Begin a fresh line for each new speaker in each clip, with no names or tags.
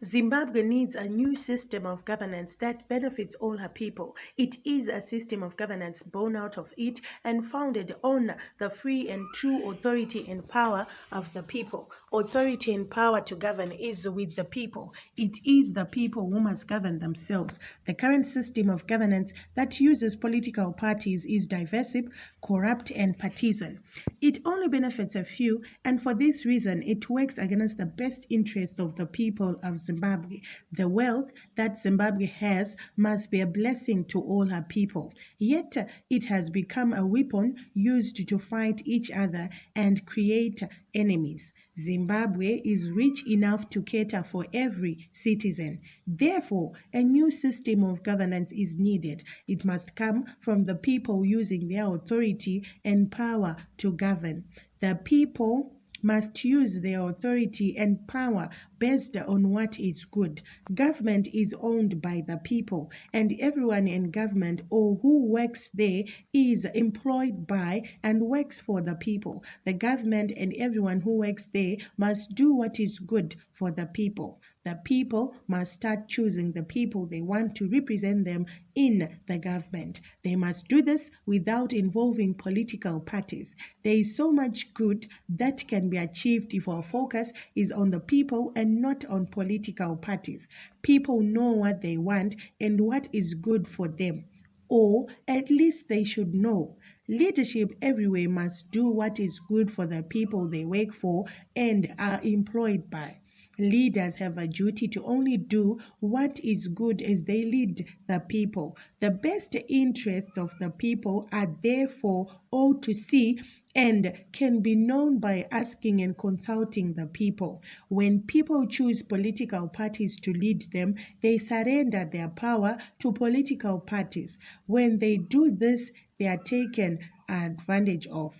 Zimbabwe needs a new system of governance that benefits all her people. It is a system of governance born out of it and founded on the free and true authority and power of the people. Authority and power to govern is with the people. It is the people who must govern themselves. The current system of governance that uses political parties is divisive, corrupt, and partisan. It only benefits a few, and for this reason, it works against the best interest of the people of Zimbabwe. The wealth that Zimbabwe has must be a blessing to all her people. Yet, it has become a weapon used to fight each other and create enemies. Zimbabwe is rich enough to cater for every citizen. Therefore, a new system of governance is needed. It must come from the people using their authority and power to govern. The people must use their authority and power based on what is good. Government is owned by the people, and everyone in government or who works there is employed by and works for the people. The government and everyone who works there must do what is good for the people. The people must start choosing the people they want to represent them in the government. They must do this without involving political parties. There is so much good that can be achieved if our focus is on the people and not on political parties. People know what they want and what is good for them, or at least they should know. Leadership everywhere must do what is good for the people they work for and are employed by. Leaders have a duty to only do what is good as they lead the people. The best interests of the people are therefore all to see and can be known by asking and consulting the people. When people choose political parties to lead them, they surrender their power to political parties. When they do this, they are taken advantage of.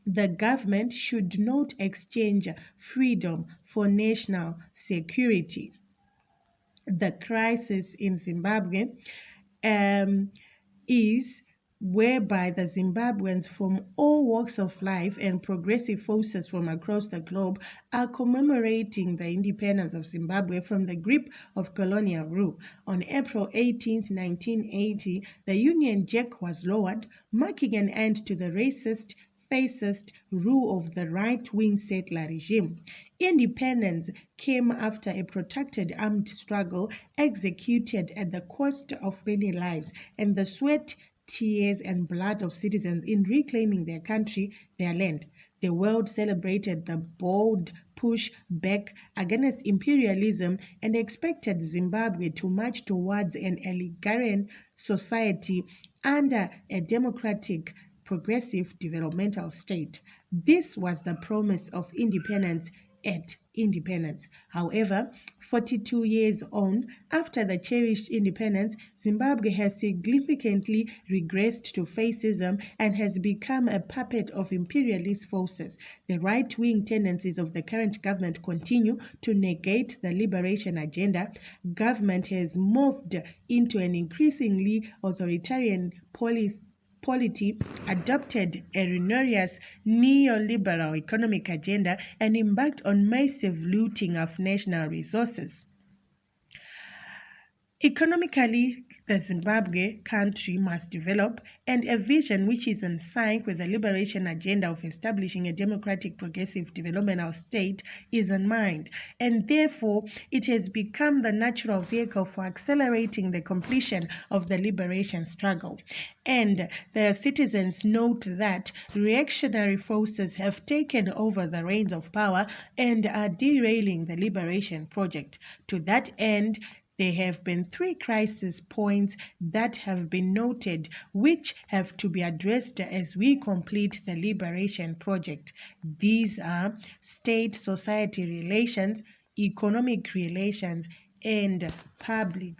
The government should not exchange freedom for national security. The crisis in Zimbabwe is whereby the Zimbabweans from all walks of life and progressive forces from across the globe are commemorating the independence of Zimbabwe from the grip of colonial rule. On April 18, 1980, the Union Jack was lowered, marking an end to the racist, fascist rule of the right-wing settler regime. Independence came after a protracted armed struggle executed at the cost of many lives and the sweat, tears, and blood of citizens in reclaiming their country, their land. The world celebrated the bold push back against imperialism and expected Zimbabwe to march towards an egalitarian society under a democratic progressive developmental state. This was the promise of independence at independence. However, 42 years on, after the cherished independence, Zimbabwe has significantly regressed to fascism and has become a puppet of imperialist forces. The right-wing tendencies of the current government continue to negate the liberation agenda. Government has moved into an increasingly authoritarian polity adopted a relentless neoliberal economic agenda and embarked on massive looting of national resources. Economically, the Zimbabwe country must develop, and a vision which is in sync with the liberation agenda of establishing a democratic progressive developmental state is in mind, and therefore it has become the natural vehicle for accelerating the completion of the liberation struggle. And the citizens note that reactionary forces have taken over the reins of power and are derailing the liberation project. To that end, there have been 3 crisis points that have been noted, which have to be addressed as we complete the liberation project. These are state-society relations, economic relations, and public